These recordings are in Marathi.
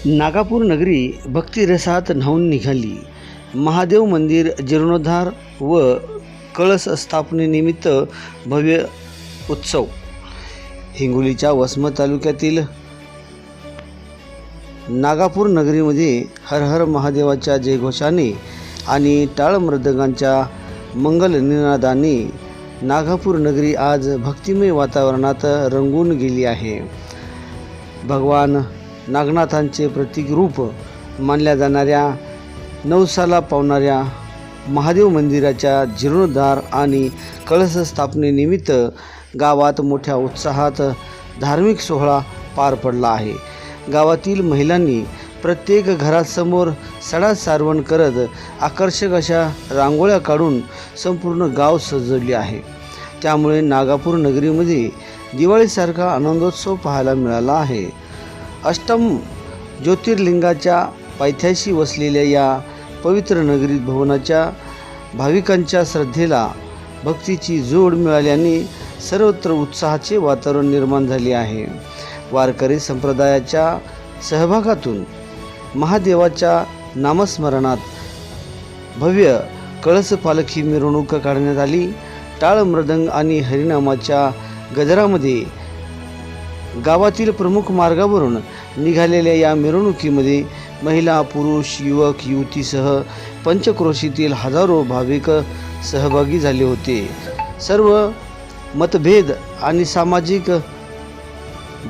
नागापूर नगरी भक्तिरसात न्हाऊन निघाली. महादेव मंदिर जीर्णोद्धार व कळस स्थापनेनिमित्त भव्य उत्सव. हिंगोलीच्या वसमत तालुक्यातील नागापूर नगरीमध्ये हर हर महादेवाच्या जयघोषाने आणि टाळ मृदंगांच्या मंगल निनादाने नागापूर नगरी आज भक्तिमय वातावरणात रंगून गेली आहे. भगवान नागनाथांचे प्रतीक रूप मानल्या जाणाऱ्या नवसाला पावणाऱ्या महादेव मंदिराच्या जीर्णोद्धार आणि कळस स्थापनेनिमित्त गावात मोठ्या उत्साहात धार्मिक सोहळा पार पडला आहे. गावातील महिलांनी प्रत्येक घरासमोर सडा सारवण करत आकर्षक अशा रांगोळ्या काढून संपूर्ण गाव सजवले आहे. त्यामुळे नागापूर नगरीमध्ये दिवाळीसारखा आनंदोत्सव पाहायला मिळाला आहे. अष्टम ज्योतिर्लिंगाच्या पायथ्याशी वसलेल्या या पवित्र नगरीत भवनाच्या भाविकांच्या श्रद्धेला भक्तीची जोड मिळाल्याने सर्वत्र उत्साहाचे वातावरण निर्माण झाले आहे. वारकरी संप्रदायाच्या सहभागातून महादेवाच्या नामस्मरणात भव्य कळस पालखी मिरवणूक काढण्यात आली. टाळ मृदंग आणि हरिनामाच्या गजरामध्ये गावातील प्रमुख मार्गावरून निघालेल्या या मिरवणुकीमध्ये महिला, पुरुष, युवक, युवतीसह पंचक्रोशीतील हजारो भाविक सहभागी झाले होते. सर्व मतभेद आणि सामाजिक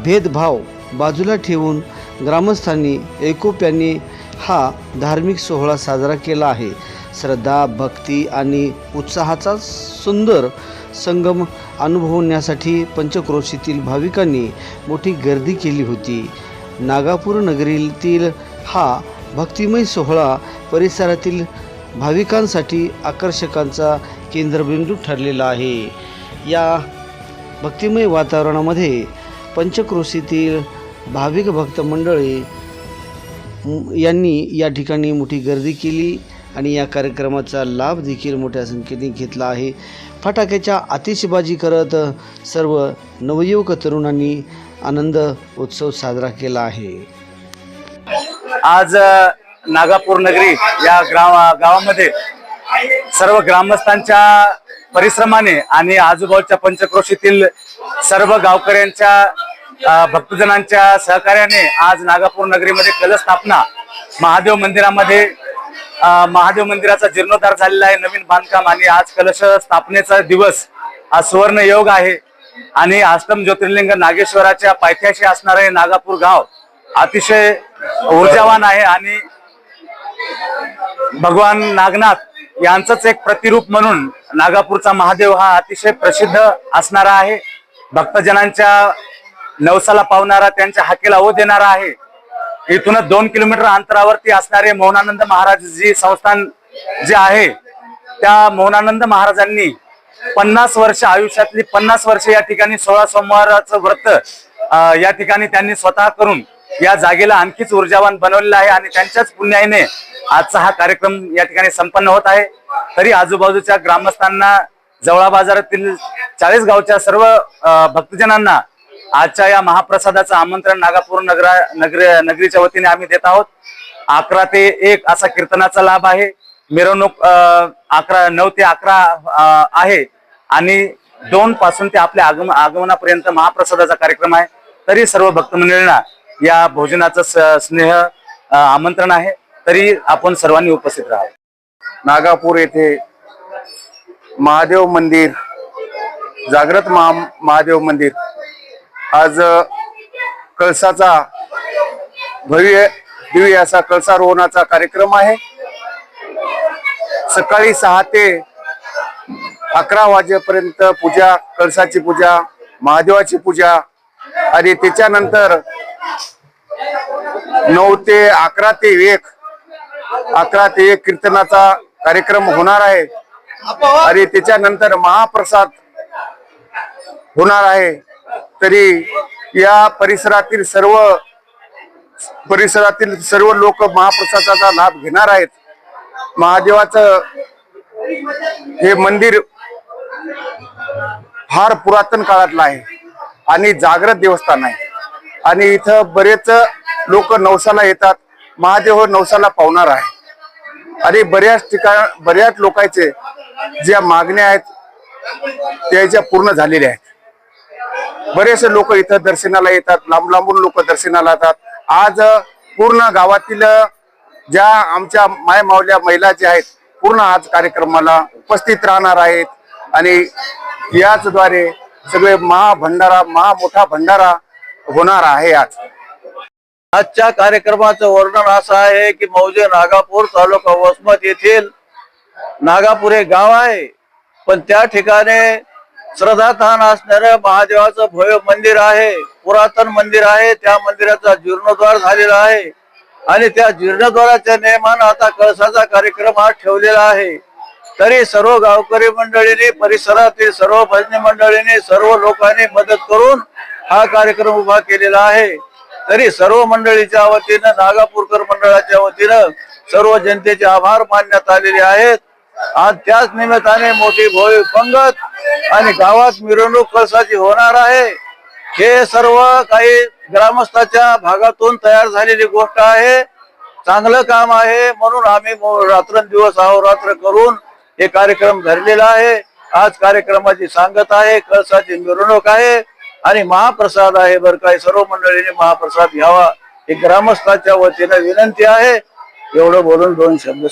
भेदभाव बाजूला ठेवून ग्रामस्थांनी एकोप्याने हा धार्मिक सोहळा साजरा केला आहे. श्रद्धा, भक्ती आणि उत्साहाचा सुंदर संगम अनुभवण्यासाठी पंचक्रोशीतील भाविकांनी मोठी गर्दी केली होती. नागापूर नगरीतील हा भक्तिमय सोहळा परिसरातील भाविकांसाठी आकर्षकांचा केंद्रबिंदू ठरलेला आहे. या भक्तिमय वातावरणामध्ये पंचक्रोशीतील भाविक भक्त मंडळी यांनी या ठिकाणी मोठी गर्दी केली आणि या कार्यक्रमाचा लाभ देखील मोठ्या संख्येने घेतला आहे. फटाक्याच्या आतिषबाजी करत सर्व नवयुवक तरुणांनी आनंद उत्सव साजरा केला आहे. आज नागापूर नगरी या गावामध्ये सर्व ग्रामस्थांच्या परिश्रमाने आणि आजूबाजूच्या पंचक्रोशीतील सर्व गावकऱ्यांच्या भक्तजनांच्या सहकार्याने आज नागापूर नगरीमध्ये कलश स्थापना महादेव मंदिरामध्ये महादेव मंदिराचा जीर्णोद्धार झालेला आहे. नवीन बांधकाम आणि आज कलश स्थापनेचा दिवस हा सुवर्ण योग आहे. आणि अष्टम ज्योतिर्लिंग नागेश्वराच्या पायथ्याशी असणारे नागापूर गाव अतिशय ऊर्जावान आहे आणि भगवान नागनाथ यांचंच एक प्रतिरूप म्हणून नागापूरचा महादेव हा अतिशय प्रसिद्ध असणारा आहे. भक्तजनांच्या नवसाला पावणारा, त्यांच्या हाकेला ओ देणारा आहे. इथूनच 2 किलोमीटर अंतरावरती असणारे मौनानंद महाराज जी संस्थान जे आहे, त्या मौनानंद महाराजांनी 50 वर्ष आयुष्यातली 50 वर्ष या ठिकाणी 16 सोमवाराचं व्रत या ठिकाणी त्यांनी स्वतः करून या जागेला आणखीच ऊर्जावान बनवलेला आहे. आणि त्यांच्याच पुण्याईने आजचा हा कार्यक्रम या ठिकाणी संपन्न होत आहे. तरी आजूबाजूच्या ग्रामस्थांना, जवळा बाजारातील 40 गावच्या सर्व भक्तजनांना आजच्या या महाप्रसादाचं आमंत्रण नागापूर नगरीच्या वतीने आम्ही देत आहोत. 11 ते 1 असा कीर्तनाचा लाभ आहे. मिरवणूक 9 ते 11 आहे आणि 2 पासून ते आपल्या आगमनापर्यंत महाप्रसादाचा कार्यक्रम आहे. तरी सर्व भक्त मंडळींना या भोजनाचं स्नेह आमंत्रण आहे. तरी आपण सर्वांनी उपस्थित राहा. नागापूर येथे महादेव मंदिर, जागृत महादेव मंदिर आज कळसाचा भव्य दिव्य असा कळसारोहणाचा कार्यक्रम आहे. सकाळी 6 ते 11 वाजेपर्यंत पूजा, कळसाची पूजा, महादेवाची पूजा आणि त्याच्यानंतर 9 ते 11 ते 1 कीर्तनाचा कार्यक्रम होणार आहे. आणि त्याच्यानंतर महाप्रसाद होणार आहे. तरी या परिसरातील सर्व लोक महाप्रसादाचा लाभ घेणार आहेत. महादेवाचं हे मंदिर फार पुरातन काळातलं आहे आणि जागृत देवस्थान आहे आणि इथं बरेच लोक नवसाला येतात. महादेव नवसाला पावणार आहे आणि बऱ्याच लोकांचे ज्या मागण्या आहेत त्याच्या पूर्ण झालेल्या आहेत. बरेचसे लोक इथं दर्शनाला येतात, लांब लांबून लोक दर्शनाला येतात. आज पूर्ण गावातील ज्या आमच्या मायमावल्या महिला ज्या आहेत पूर्ण आज कार्यक्रमाला उपस्थित राहणार आहेत आणि याचद्वारे सगळे मोठा भंडारा होणार आहे. आजच्या कार्यक्रमाचं वर्णन असं आहे की मौजे नागापूर तालुका वसमत येथील नागापूर हे गाव आहे, पण त्या ठिकाणी श्रद्धास्थान असणारं महादेवाचं भव्य मंदिर आहे, पुरातन मंदिर आहे. त्या मंदिराचा जीर्णोद्धार झालेला आहे आणि त्या जीर्णोद्धाराच्या नियमानं आता कळसाचा कार्यक्रम हा ठेवलेला आहे. तरी सर्व गावकरी मंडळींनी, परिसरातील सर्व भजनी मंडळींनी, सर्व लोकांनी मदत करून हा कार्यक्रम उभा केलेला आहे. तरी सर्व मंडळीच्या वतीनं, नागापूरकर मंडळाच्या वतीनं सर्व जनतेचे आभार मानण्यात आलेले आहेत. आज त्याच निमित्ताने मोठी भव्य पंगत आणि गावात मिरवणूक कळसाची होणार आहे. हे सर्व काही ग्रामस्थाच्या भागातून तयार झालेली गोष्ट आहे. चांगलं काम आहे म्हणून आम्ही रात्रंदिवस अहोरात्र करून हे कार्यक्रम धरलेला आहे. आज कार्यक्रमाची सांगत आहे, कळसाची मिरवणूक आहे आणि महाप्रसाद आहे. बरं काही सर्व मंडळींनी महाप्रसाद घ्यावा ही ग्रामस्थाच्या वतीनं विनंती आहे. एवढं बोलून 2 शब्द